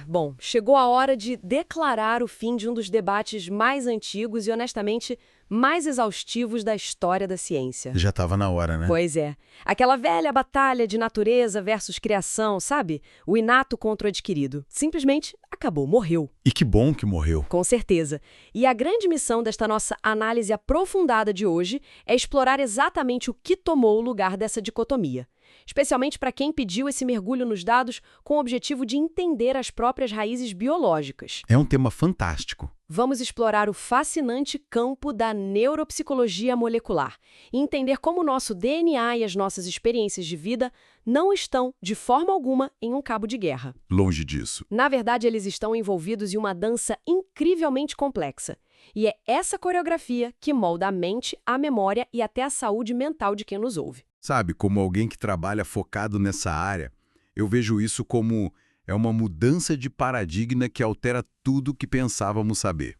Bom, chegou a hora de declarar o fim de um dos debates mais antigos e, honestamente, mais exaustivos da história da ciência. Já estava na hora, né? Pois é. Aquela velha batalha de natureza versus criação, sabe? O inato contra o adquirido. Simplesmente acabou, morreu. E que bom que morreu. Com certeza. E a grande missão desta nossa análise aprofundada de hoje é explorar exatamente o que tomou o lugar dessa dicotomia. Especialmente para quem pediu esse mergulho nos dados com o objetivo de entender as próprias raízes biológicas. É um tema fantástico. Vamos explorar o fascinante campo da neuropsicologia molecular e entender como o nosso DNA e as nossas experiências de vida não estão, de forma alguma, em um cabo de guerra. Longe disso. Na verdade, eles estão envolvidos em uma dança incrivelmente complexa. E é essa coreografia que molda a mente, a memória e até a saúde mental de quem nos ouve. Sabe, como alguém que trabalha focado nessa área, eu vejo isso como uma mudança de paradigma que altera tudo que pensávamos saber.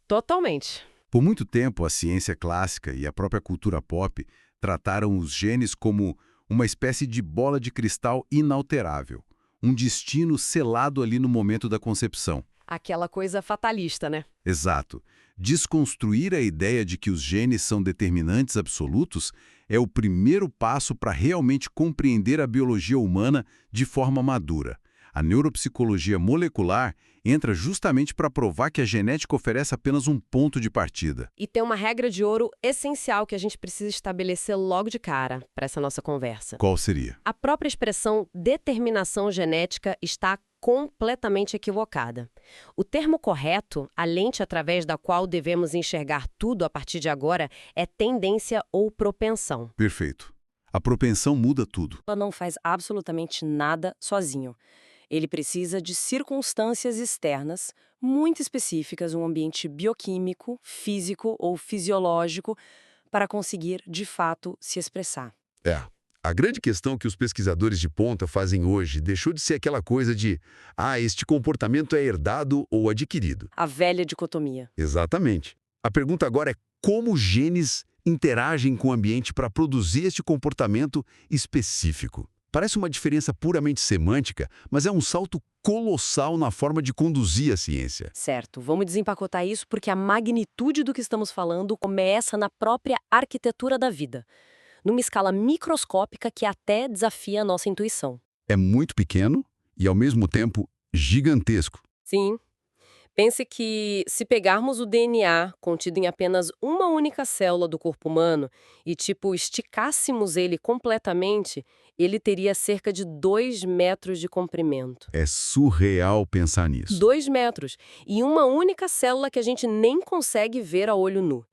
Totalmente. Por muito tempo, a ciência clássica e a própria cultura pop trataram os genes como uma espécie de bola de cristal inalterável, um destino selado ali no momento da concepção. Aquela coisa fatalista, né? Exato. Desconstruir a ideia de que os genes são determinantes absolutos é o primeiro passo para realmente compreender a biologia humana de forma madura. A neuropsicologia molecular entra justamente para provar que a genética oferece apenas um ponto de partida. E tem uma regra de ouro essencial que a gente precisa estabelecer logo de cara para essa nossa conversa. Qual seria? A própria expressão determinação genética está completamente equivocada. O termo correto, a lente através da qual devemos enxergar tudo a partir de agora, é tendência ou propensão. Perfeito. A propensão muda tudo. Ela não faz absolutamente nada sozinho. Ele precisa de circunstâncias externas, muito específicas, um ambiente bioquímico, físico ou fisiológico, para conseguir, de fato, se expressar. A grande questão que os pesquisadores de ponta fazem hoje deixou de ser aquela coisa de este comportamento é herdado ou adquirido. A velha dicotomia. Exatamente. A pergunta agora é como genes interagem com o ambiente para produzir este comportamento específico. Parece uma diferença puramente semântica, mas é um salto colossal na forma de conduzir a ciência. Certo, vamos desempacotar isso porque a magnitude do que estamos falando começa na própria arquitetura da vida, numa escala microscópica que até desafia a nossa intuição. É muito pequeno e, ao mesmo tempo, gigantesco. Sim. Pense que, se pegarmos o DNA contido em apenas uma única célula do corpo humano e, esticássemos ele completamente, ele teria cerca de 2 metros de comprimento. É surreal pensar nisso. 2 metros. E uma única célula que a gente nem consegue ver a olho nu.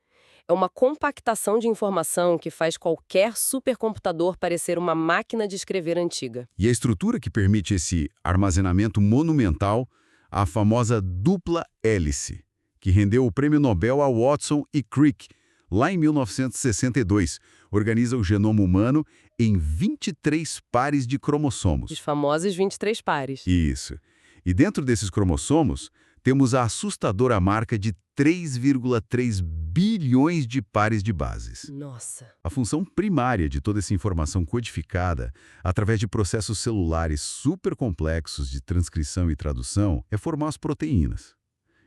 É uma compactação de informação que faz qualquer supercomputador parecer uma máquina de escrever antiga. E a estrutura que permite esse armazenamento monumental, a famosa dupla hélice, que rendeu o prêmio Nobel a Watson e Crick, lá em 1962, organiza o genoma humano em 23 pares de cromossomos. Os famosos 23 pares. Isso. E dentro desses cromossomos, temos a assustadora marca de 3,3 bilhões de pares de bases. Nossa. A função primária de toda essa informação codificada, através de processos celulares supercomplexos de transcrição e tradução, é formar as proteínas.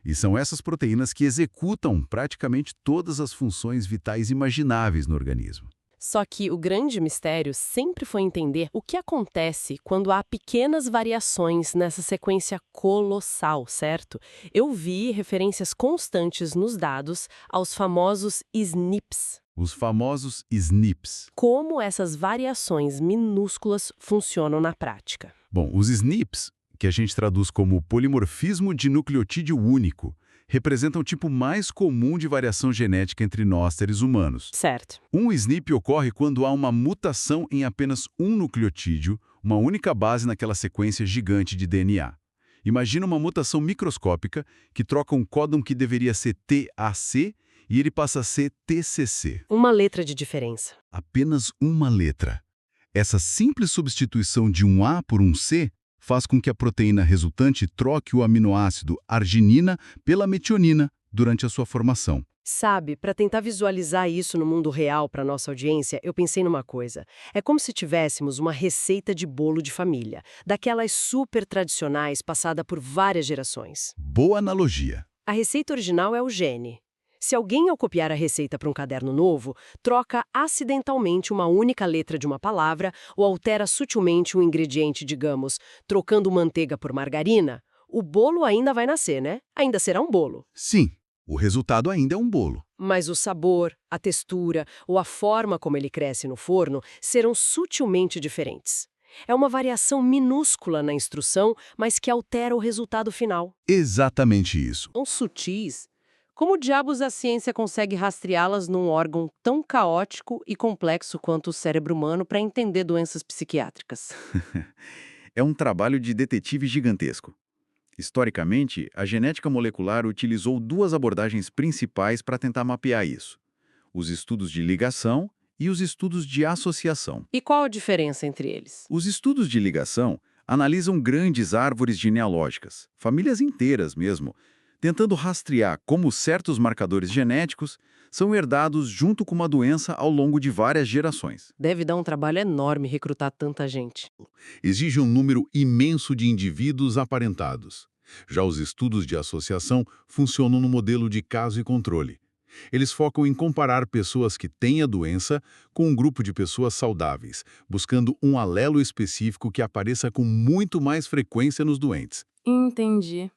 E são essas proteínas que executam praticamente todas as funções vitais imagináveis no organismo. Só que o grande mistério sempre foi entender o que acontece quando há pequenas variações nessa sequência colossal, certo? Eu vi referências constantes nos dados aos famosos SNPs. Os famosos SNPs. Como essas variações minúsculas funcionam na prática? Bom, os SNPs, que a gente traduz como polimorfismo de nucleotídeo único, representam o tipo mais comum de variação genética entre nós, seres humanos. Certo. Um SNP ocorre quando há uma mutação em apenas um nucleotídeo, uma única base naquela sequência gigante de DNA. Imagina uma mutação microscópica que troca um códon que deveria ser TAC e ele passa a ser TCC. Uma letra de diferença. Apenas uma letra. Essa simples substituição de um A por um C faz com que a proteína resultante troque o aminoácido arginina pela metionina durante a sua formação. Sabe, para tentar visualizar isso no mundo real para nossa audiência, eu pensei numa coisa. É como se tivéssemos uma receita de bolo de família, daquelas super tradicionais passada por várias gerações. Boa analogia. A receita original é o gene. Se alguém, ao copiar a receita para um caderno novo, troca acidentalmente uma única letra de uma palavra ou altera sutilmente um ingrediente, digamos, trocando manteiga por margarina, o bolo ainda vai nascer, né? Ainda será um bolo. Sim, o resultado ainda é um bolo. Mas o sabor, a textura ou a forma como ele cresce no forno serão sutilmente diferentes. É uma variação minúscula na instrução, mas que altera o resultado final. Exatamente isso. Tão sutis. Como diabos a ciência consegue rastreá-las num órgão tão caótico e complexo quanto o cérebro humano para entender doenças psiquiátricas? É um trabalho de detetive gigantesco. Historicamente, a genética molecular utilizou duas abordagens principais para tentar mapear isso: os estudos de ligação e os estudos de associação. E qual a diferença entre eles? Os estudos de ligação analisam grandes árvores genealógicas, famílias inteiras mesmo, tentando rastrear como certos marcadores genéticos são herdados junto com uma doença ao longo de várias gerações. Deve dar um trabalho enorme recrutar tanta gente. Exige um número imenso de indivíduos aparentados. Já os estudos de associação funcionam no modelo de caso e controle. Eles focam em comparar pessoas que têm a doença com um grupo de pessoas saudáveis, buscando um alelo específico que apareça com muito mais frequência nos doentes. Entendi.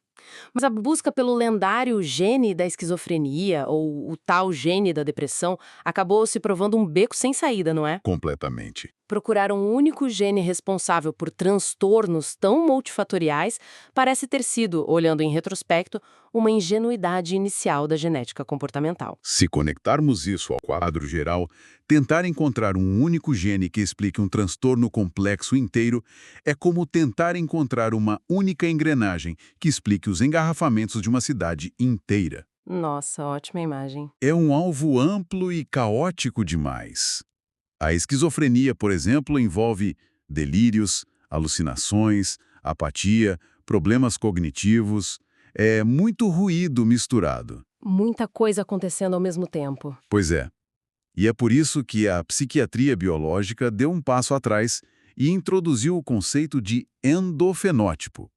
Mas a busca pelo lendário gene da esquizofrenia, ou o tal gene da depressão, acabou se provando um beco sem saída, não é? Completamente. Procurar um único gene responsável por transtornos tão multifatoriais parece ter sido, olhando em retrospecto, uma ingenuidade inicial da genética comportamental. Se conectarmos isso ao quadro geral, tentar encontrar um único gene que explique um transtorno complexo inteiro é como tentar encontrar uma única engrenagem que explique os engarrafamentos de uma cidade inteira. Nossa, ótima imagem. É um alvo amplo e caótico demais. A esquizofrenia, por exemplo, envolve delírios, alucinações, apatia, problemas cognitivos. É muito ruído misturado. Muita coisa acontecendo ao mesmo tempo. Pois é. E é por isso que a psiquiatria biológica deu um passo atrás e introduziu o conceito de endofenótipo.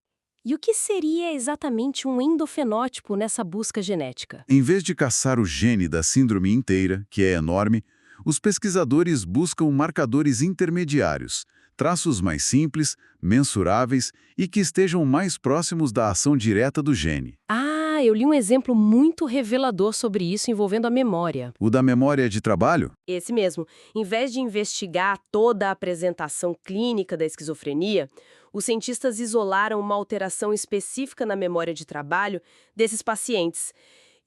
E o que seria exatamente um endofenótipo nessa busca genética? Em vez de caçar o gene da síndrome inteira, que é enorme, os pesquisadores buscam marcadores intermediários, traços mais simples, mensuráveis e que estejam mais próximos da ação direta do gene. Ah, eu li um exemplo muito revelador sobre isso envolvendo a memória. O da memória de trabalho? Esse mesmo. Em vez de investigar toda a apresentação clínica da esquizofrenia, os cientistas isolaram uma alteração específica na memória de trabalho desses pacientes.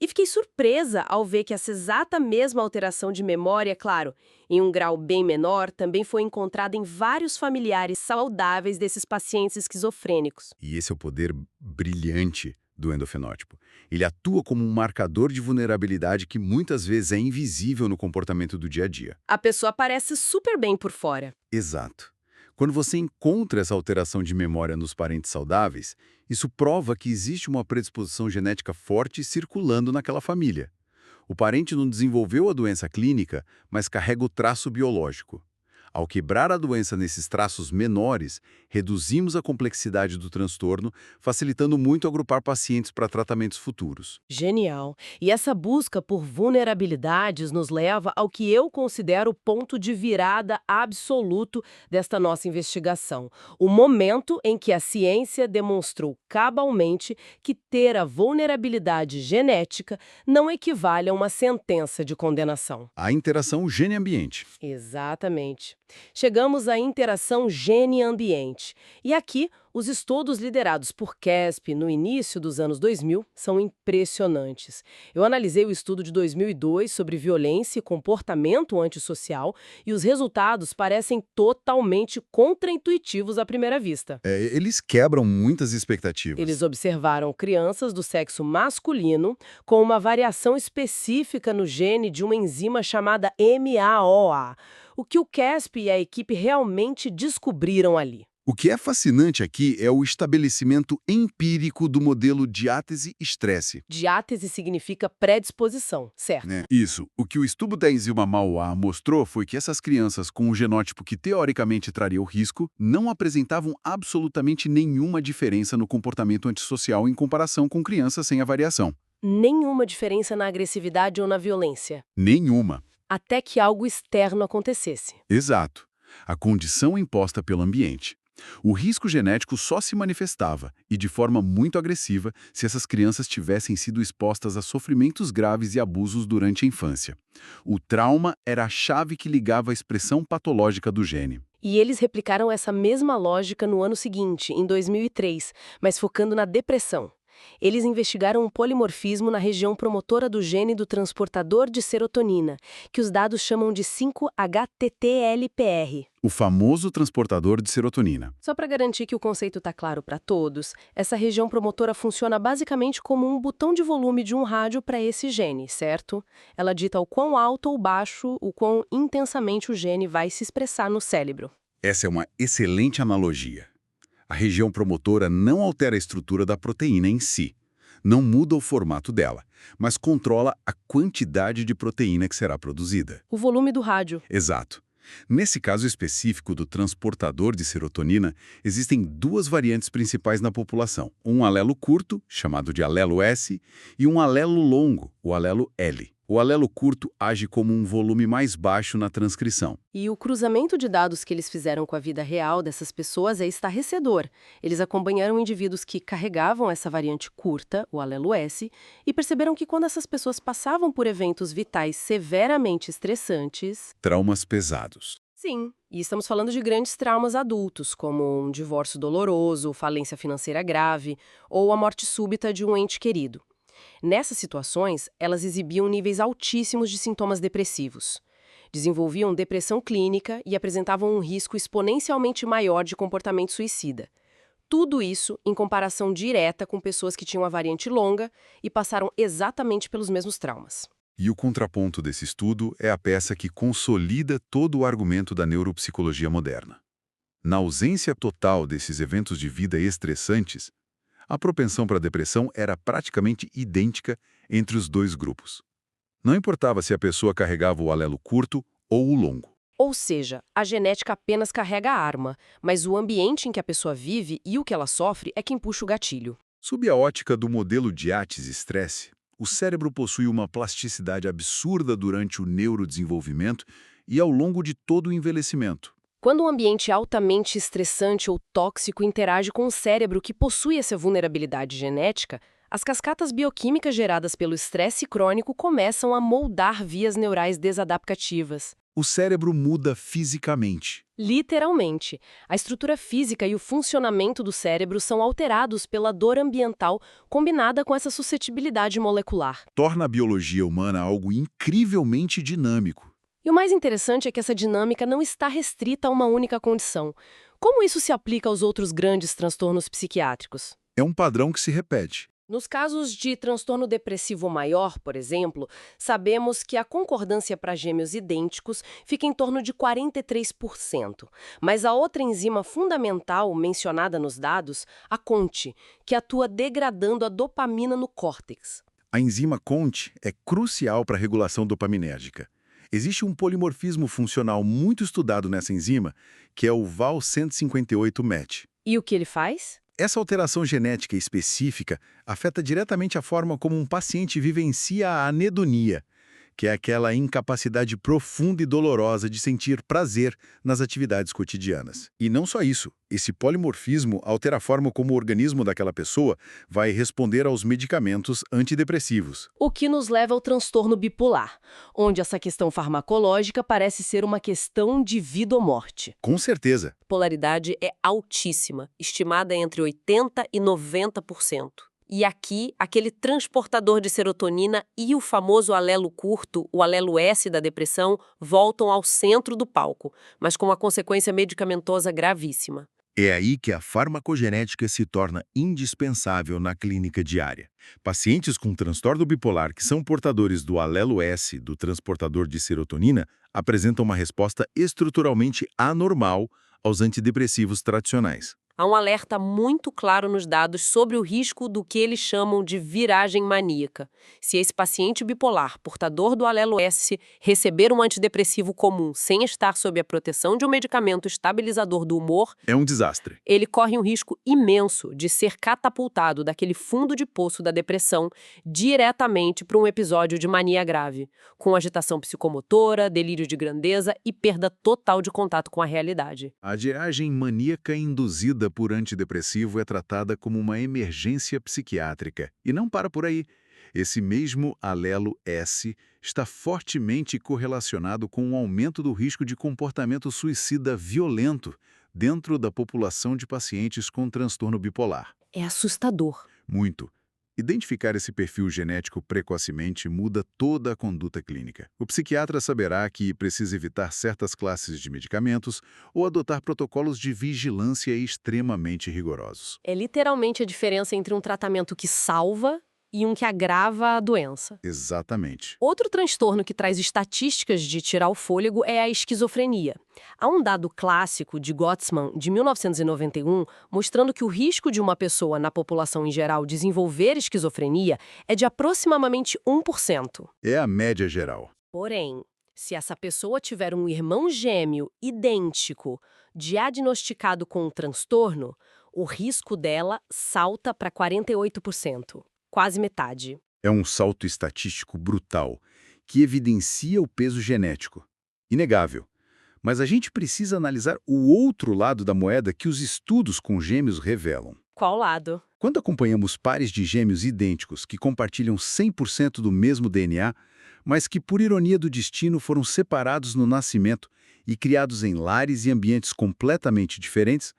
E fiquei surpresa ao ver que essa exata mesma alteração de memória, claro, em um grau bem menor, também foi encontrada em vários familiares saudáveis desses pacientes esquizofrênicos. E esse é o poder brilhante do endofenótipo. Ele atua como um marcador de vulnerabilidade que muitas vezes é invisível no comportamento do dia a dia. A pessoa parece super bem por fora. Exato. Quando você encontra essa alteração de memória nos parentes saudáveis, isso prova que existe uma predisposição genética forte circulando naquela família. O parente não desenvolveu a doença clínica, mas carrega o traço biológico. Ao quebrar a doença nesses traços menores, reduzimos a complexidade do transtorno, facilitando muito agrupar pacientes para tratamentos futuros. Genial. E essa busca por vulnerabilidades nos leva ao que eu considero o ponto de virada absoluto desta nossa investigação. O momento em que a ciência demonstrou cabalmente que ter a vulnerabilidade genética não equivale a uma sentença de condenação. A interação gene-ambiente. Exatamente. Chegamos à interação gene-ambiente. E aqui, os estudos liderados por CASP no início dos anos 2000 são impressionantes. Eu analisei o estudo de 2002 sobre violência e comportamento antissocial e os resultados parecem totalmente contraintuitivos à primeira vista. Eles quebram muitas expectativas. Eles observaram crianças do sexo masculino com uma variação específica no gene de uma enzima chamada MAOA. O que o CASP e a equipe realmente descobriram ali? O que é fascinante aqui é o estabelecimento empírico do modelo diátese-estresse. Diátese significa predisposição, certo? Isso. O que o estudo da enzima MAOA mostrou foi que essas crianças com um genótipo que teoricamente traria o risco não apresentavam absolutamente nenhuma diferença no comportamento antissocial em comparação com crianças sem a variação. Nenhuma diferença na agressividade ou na violência. Nenhuma. Até que algo externo acontecesse. Exato. A condição imposta pelo ambiente. O risco genético só se manifestava, e de forma muito agressiva, se essas crianças tivessem sido expostas a sofrimentos graves e abusos durante a infância. O trauma era a chave que ligava a expressão patológica do gene. E eles replicaram essa mesma lógica no ano seguinte, em 2003, mas focando na depressão. Eles investigaram um polimorfismo na região promotora do gene do transportador de serotonina, que os dados chamam de 5-HTTLPR. O famoso transportador de serotonina. Só para garantir que o conceito está claro para todos, essa região promotora funciona basicamente como um botão de volume de um rádio para esse gene, certo? Ela dita o quão alto ou baixo, o quão intensamente o gene vai se expressar no cérebro. Essa é uma excelente analogia. A região promotora não altera a estrutura da proteína em si, não muda o formato dela, mas controla a quantidade de proteína que será produzida. O volume do rádio. Exato. Nesse caso específico do transportador de serotonina, existem duas variantes principais na população. Um alelo curto, chamado de alelo S, e um alelo longo, o alelo L. O alelo curto age como um volume mais baixo na transcrição. E o cruzamento de dados que eles fizeram com a vida real dessas pessoas é estarrecedor. Eles acompanharam indivíduos que carregavam essa variante curta, o alelo S, e perceberam que quando essas pessoas passavam por eventos vitais severamente estressantes... Traumas pesados. Sim, e estamos falando de grandes traumas adultos, como um divórcio doloroso, falência financeira grave ou a morte súbita de um ente querido. Nessas situações, elas exibiam níveis altíssimos de sintomas depressivos. Desenvolviam depressão clínica e apresentavam um risco exponencialmente maior de comportamento suicida. Tudo isso em comparação direta com pessoas que tinham a variante longa e passaram exatamente pelos mesmos traumas. E o contraponto desse estudo é a peça que consolida todo o argumento da neuropsicologia moderna. Na ausência total desses eventos de vida estressantes, a propensão para a depressão era praticamente idêntica entre os dois grupos. Não importava se a pessoa carregava o alelo curto ou o longo. Ou seja, a genética apenas carrega a arma, mas o ambiente em que a pessoa vive e o que ela sofre é quem puxa o gatilho. Sob a ótica do modelo diátese-estresse, o cérebro possui uma plasticidade absurda durante o neurodesenvolvimento e ao longo de todo o envelhecimento. Quando um ambiente altamente estressante ou tóxico interage com o cérebro que possui essa vulnerabilidade genética, as cascatas bioquímicas geradas pelo estresse crônico começam a moldar vias neurais desadaptativas. O cérebro muda fisicamente. Literalmente. A estrutura física e o funcionamento do cérebro são alterados pela dor ambiental combinada com essa suscetibilidade molecular. Torna a biologia humana algo incrivelmente dinâmico. E o mais interessante é que essa dinâmica não está restrita a uma única condição. Como isso se aplica aos outros grandes transtornos psiquiátricos? É um padrão que se repete. Nos casos de transtorno depressivo maior, por exemplo, sabemos que a concordância para gêmeos idênticos fica em torno de 43%. Mas a outra enzima fundamental mencionada nos dados, a CONT, que atua degradando a dopamina no córtex. A enzima CONT é crucial para a regulação dopaminérgica. Existe um polimorfismo funcional muito estudado nessa enzima, que é o Val158-MET. E o que ele faz? Essa alteração genética específica afeta diretamente a forma como um paciente vivencia a anedonia, que é aquela incapacidade profunda e dolorosa de sentir prazer nas atividades cotidianas. E não só isso, esse polimorfismo altera a forma como o organismo daquela pessoa vai responder aos medicamentos antidepressivos. O que nos leva ao transtorno bipolar, onde essa questão farmacológica parece ser uma questão de vida ou morte. Com certeza. A polaridade é altíssima, estimada entre 80% e 90%. E aqui, aquele transportador de serotonina e o famoso alelo curto, o alelo S da depressão, voltam ao centro do palco, mas com uma consequência medicamentosa gravíssima. É aí que a farmacogenética se torna indispensável na clínica diária. Pacientes com transtorno bipolar que são portadores do alelo S do transportador de serotonina apresentam uma resposta estruturalmente anormal aos antidepressivos tradicionais. Há um alerta muito claro nos dados sobre o risco do que eles chamam de viragem maníaca. Se esse paciente bipolar, portador do alelo S, receber um antidepressivo comum sem estar sob a proteção de um medicamento estabilizador do humor, É um desastre. ele corre um risco imenso de ser catapultado daquele fundo de poço da depressão diretamente para um episódio de mania grave, com agitação psicomotora, delírio de grandeza e perda total de contato com a realidade. A viagem maníaca induzida por antidepressivo é tratada como uma emergência psiquiátrica. E não para por aí. Esse mesmo alelo S está fortemente correlacionado com um aumento do risco de comportamento suicida violento dentro da população de pacientes com transtorno bipolar. É assustador. Muito. Identificar esse perfil genético precocemente muda toda a conduta clínica. O psiquiatra saberá que precisa evitar certas classes de medicamentos ou adotar protocolos de vigilância extremamente rigorosos. É literalmente a diferença entre um tratamento que salva e um que agrava a doença. Exatamente. Outro transtorno que traz estatísticas de tirar o fôlego é a esquizofrenia. Há um dado clássico de Gottesman, de 1991, mostrando que o risco de uma pessoa na população em geral desenvolver esquizofrenia é de aproximadamente 1%. É a média geral. Porém, se essa pessoa tiver um irmão gêmeo idêntico, diagnosticado com um transtorno, o risco dela salta para 48%. Quase metade. É um salto estatístico brutal, que evidencia o peso genético. Inegável. Mas a gente precisa analisar o outro lado da moeda que os estudos com gêmeos revelam. Qual lado? Quando acompanhamos pares de gêmeos idênticos que compartilham 100% do mesmo DNA, mas que, por ironia do destino, foram separados no nascimento e criados em lares e ambientes completamente diferentes,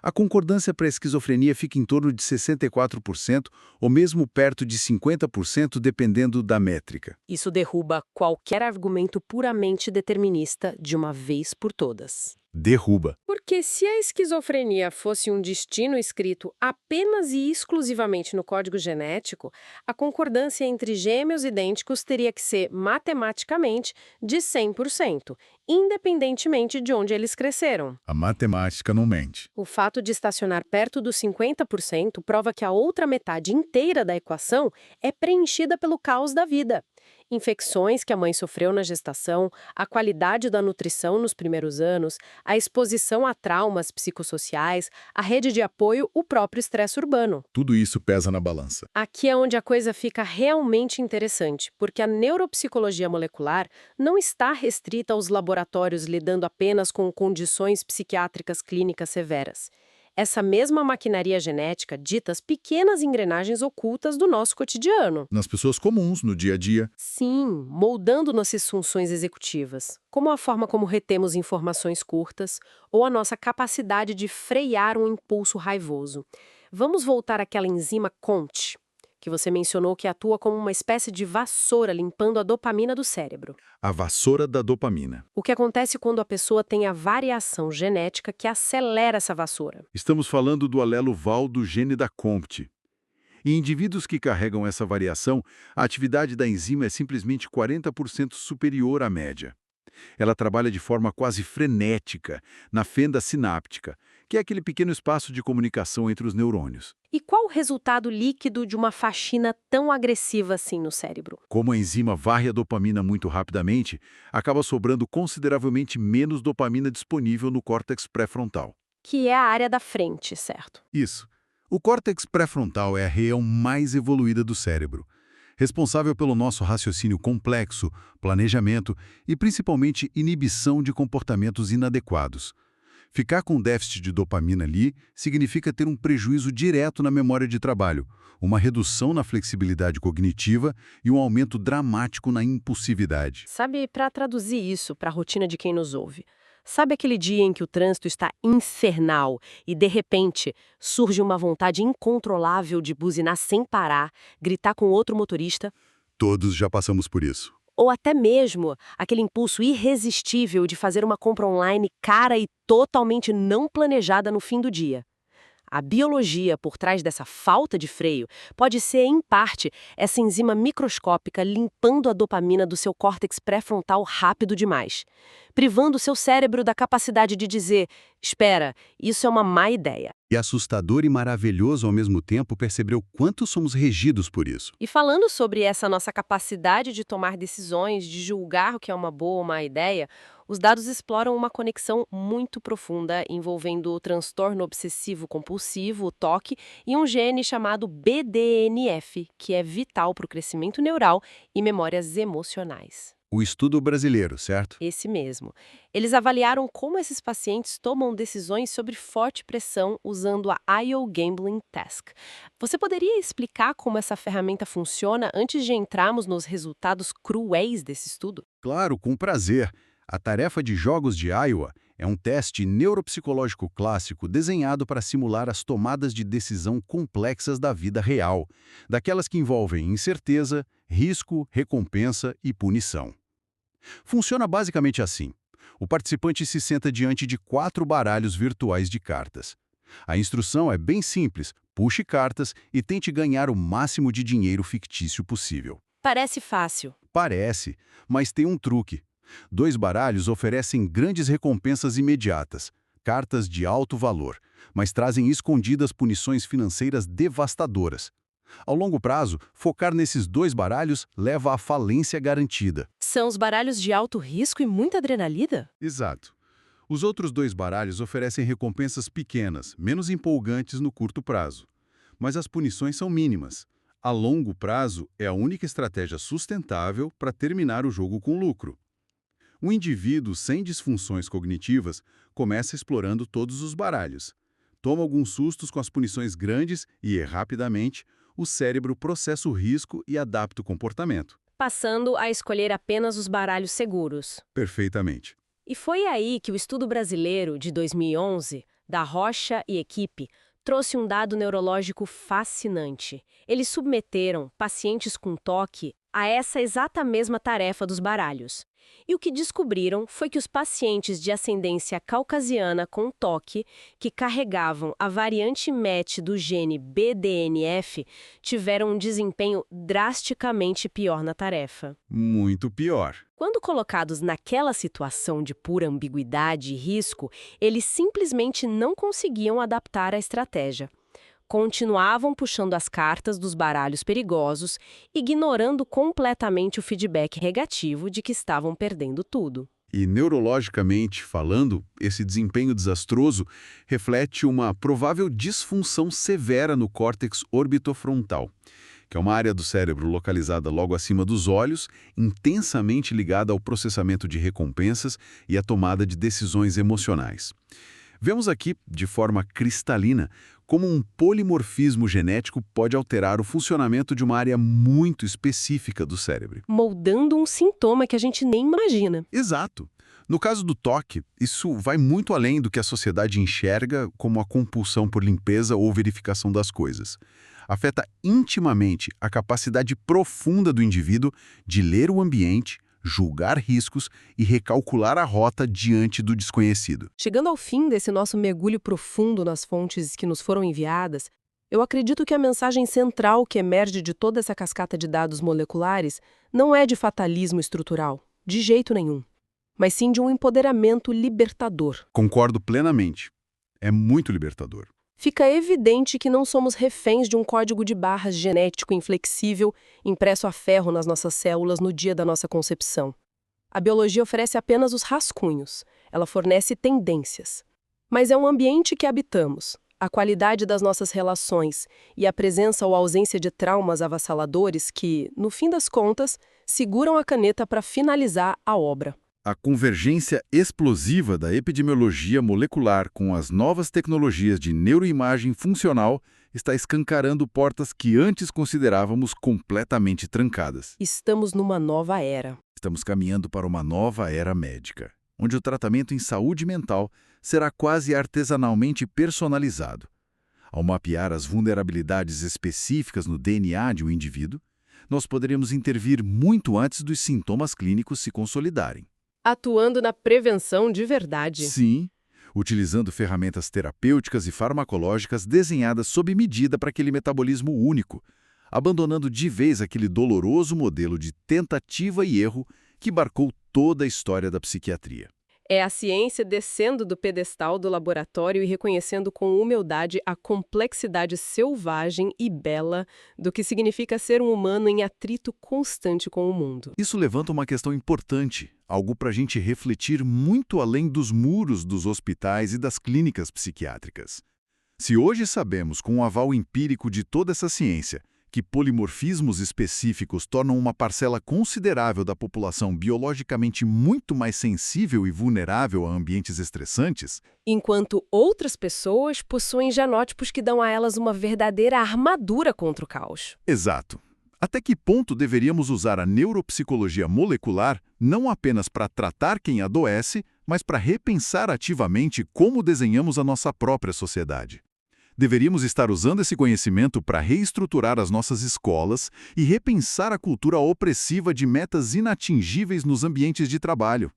a concordância para a esquizofrenia fica em torno de 64% ou mesmo perto de 50%, dependendo da métrica. Isso derruba qualquer argumento puramente determinista de uma vez por todas. Derruba. Porque se a esquizofrenia fosse um destino escrito apenas e exclusivamente no código genético, a concordância entre gêmeos idênticos teria que ser matematicamente de 100%, independentemente de onde eles cresceram. A matemática não mente. O fato de estacionar perto dos 50% prova que a outra metade inteira da equação é preenchida pelo caos da vida. Infecções que a mãe sofreu na gestação, a qualidade da nutrição nos primeiros anos, a exposição a traumas psicossociais, a rede de apoio, o próprio estresse urbano. Tudo isso pesa na balança. Aqui é onde a coisa fica realmente interessante, porque a neuropsicologia molecular não está restrita aos laboratórios lidando apenas com condições psiquiátricas clínicas severas. Essa mesma maquinaria genética dita as pequenas engrenagens ocultas do nosso cotidiano. Nas pessoas comuns, no dia a dia. Sim, moldando nossas funções executivas, como a forma como retemos informações curtas ou a nossa capacidade de frear um impulso raivoso. Vamos voltar àquela enzima COMT, que você mencionou que atua como uma espécie de vassoura limpando a dopamina do cérebro. A vassoura da dopamina. O que acontece quando a pessoa tem a variação genética que acelera essa vassoura? Estamos falando do alelo Val do gene da COMT. Em indivíduos que carregam essa variação, a atividade da enzima é simplesmente 40% superior à média. Ela trabalha de forma quase frenética na fenda sináptica, que é aquele pequeno espaço de comunicação entre os neurônios. E qual o resultado líquido de uma faxina tão agressiva assim no cérebro? Como a enzima varre a dopamina muito rapidamente, acaba sobrando consideravelmente menos dopamina disponível no córtex pré-frontal. Que é a área da frente, certo? Isso. O córtex pré-frontal é a região mais evoluída do cérebro, responsável pelo nosso raciocínio complexo, planejamento e principalmente inibição de comportamentos inadequados. Ficar com déficit de dopamina ali significa ter um prejuízo direto na memória de trabalho, uma redução na flexibilidade cognitiva e um aumento dramático na impulsividade. Sabe, para traduzir isso para a rotina de quem nos ouve, sabe aquele dia em que o trânsito está infernal e, de repente, surge uma vontade incontrolável de buzinar sem parar, gritar com outro motorista? Todos já passamos por isso. Ou até mesmo aquele impulso irresistível de fazer uma compra online cara e totalmente não planejada no fim do dia. A biologia por trás dessa falta de freio pode ser, em parte, essa enzima microscópica limpando a dopamina do seu córtex pré-frontal rápido demais, privando o seu cérebro da capacidade de dizer: espera, isso é uma má ideia. E assustador e maravilhoso ao mesmo tempo perceber o quanto somos regidos por isso. E falando sobre essa nossa capacidade de tomar decisões, de julgar o que é uma boa ou má ideia, os dados exploram uma conexão muito profunda envolvendo o transtorno obsessivo-compulsivo, o TOC, e um gene chamado BDNF, que é vital para o crescimento neural e memórias emocionais. O estudo brasileiro, certo? Esse mesmo. Eles avaliaram como esses pacientes tomam decisões sob forte pressão usando a IO Gambling Task. Você poderia explicar como essa ferramenta funciona antes de entrarmos nos resultados cruéis desse estudo? Claro, com prazer. A tarefa de jogos de Iowa é um teste neuropsicológico clássico desenhado para simular as tomadas de decisão complexas da vida real, daquelas que envolvem incerteza, risco, recompensa e punição. Funciona basicamente assim. O participante se senta diante de 4 baralhos virtuais de cartas. A instrução é bem simples: puxe cartas e tente ganhar o máximo de dinheiro fictício possível. Parece fácil. Parece, mas tem um truque. 2 baralhos oferecem grandes recompensas imediatas, cartas de alto valor, mas trazem escondidas punições financeiras devastadoras. Ao longo prazo, focar nesses 2 baralhos leva à falência garantida. São os baralhos de alto risco e muita adrenalina? Exato. Os outros 2 baralhos oferecem recompensas pequenas, menos empolgantes no curto prazo. Mas as punições são mínimas. A longo prazo, é a única estratégia sustentável para terminar o jogo com lucro. Um indivíduo sem disfunções cognitivas começa explorando todos os baralhos. Toma alguns sustos com as punições grandes e, rapidamente, o cérebro processa o risco e adapta o comportamento. Passando a escolher apenas os baralhos seguros. Perfeitamente. E foi aí que o estudo brasileiro de 2011, da Rocha e equipe, trouxe um dado neurológico fascinante. Eles submeteram pacientes com TOC a essa exata mesma tarefa dos baralhos. E o que descobriram foi que os pacientes de ascendência caucasiana com TOC, que carregavam a variante MET do gene BDNF, tiveram um desempenho drasticamente pior na tarefa. Muito pior. Quando colocados naquela situação de pura ambiguidade e risco, eles simplesmente não conseguiam adaptar a estratégia. Continuavam puxando as cartas dos baralhos perigosos, ignorando completamente o feedback negativo de que estavam perdendo tudo. E neurologicamente falando, esse desempenho desastroso reflete uma provável disfunção severa no córtex orbitofrontal, que é uma área do cérebro localizada logo acima dos olhos, intensamente ligada ao processamento de recompensas e à tomada de decisões emocionais. Vemos aqui, de forma cristalina, como um polimorfismo genético pode alterar o funcionamento de uma área muito específica do cérebro. Moldando um sintoma que a gente nem imagina. Exato. No caso do TOC, isso vai muito além do que a sociedade enxerga como a compulsão por limpeza ou verificação das coisas. Afeta intimamente a capacidade profunda do indivíduo de ler o ambiente, julgar riscos e recalcular a rota diante do desconhecido. Chegando ao fim desse nosso mergulho profundo nas fontes que nos foram enviadas, eu acredito que a mensagem central que emerge de toda essa cascata de dados moleculares não é de fatalismo estrutural, de jeito nenhum, mas sim de um empoderamento libertador. Concordo plenamente. É muito libertador. Fica evidente que não somos reféns de um código de barras genético inflexível impresso a ferro nas nossas células no dia da nossa concepção. A biologia oferece apenas os rascunhos, ela fornece tendências. Mas é um ambiente que habitamos, a qualidade das nossas relações e a presença ou ausência de traumas avassaladores que, no fim das contas, seguram a caneta para finalizar a obra. A convergência explosiva da epidemiologia molecular com as novas tecnologias de neuroimagem funcional está escancarando portas que antes considerávamos completamente trancadas. Estamos numa nova era. Estamos caminhando para uma nova era médica, onde o tratamento em saúde mental será quase artesanalmente personalizado. Ao mapear as vulnerabilidades específicas no DNA de um indivíduo, nós poderemos intervir muito antes dos sintomas clínicos se consolidarem. Atuando na prevenção de verdade. Sim, utilizando ferramentas terapêuticas e farmacológicas desenhadas sob medida para aquele metabolismo único, abandonando de vez aquele doloroso modelo de tentativa e erro que marcou toda a história da psiquiatria. É a ciência descendo do pedestal do laboratório e reconhecendo com humildade a complexidade selvagem e bela do que significa ser um humano em atrito constante com o mundo. Isso levanta uma questão importante, algo para a gente refletir muito além dos muros dos hospitais e das clínicas psiquiátricas. Se hoje sabemos, com o aval empírico de toda essa ciência, que polimorfismos específicos tornam uma parcela considerável da população biologicamente muito mais sensível e vulnerável a ambientes estressantes, Enquanto outras pessoas possuem genótipos que dão a elas uma verdadeira armadura contra o caos. exato. Até que ponto deveríamos usar a neuropsicologia molecular não apenas para tratar quem adoece, mas para repensar ativamente como desenhamos a nossa própria sociedade? Deveríamos estar usando esse conhecimento para reestruturar as nossas escolas e repensar a cultura opressiva de metas inatingíveis nos ambientes de trabalho,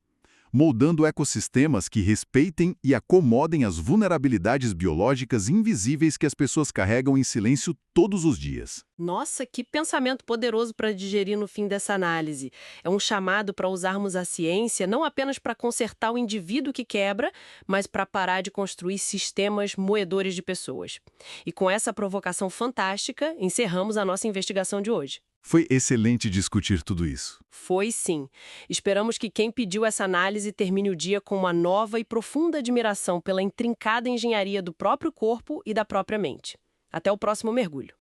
moldando ecossistemas que respeitem e acomodem as vulnerabilidades biológicas invisíveis que as pessoas carregam em silêncio todos os dias. Nossa, que pensamento poderoso para digerir no fim dessa análise. É um chamado para usarmos a ciência não apenas para consertar o indivíduo que quebra, mas para parar de construir sistemas moedores de pessoas. E com essa provocação fantástica, encerramos a nossa investigação de hoje. Foi excelente discutir tudo isso. Foi sim. Esperamos que quem pediu essa análise termine o dia com uma nova e profunda admiração pela intrincada engenharia do próprio corpo e da própria mente. Até o próximo mergulho.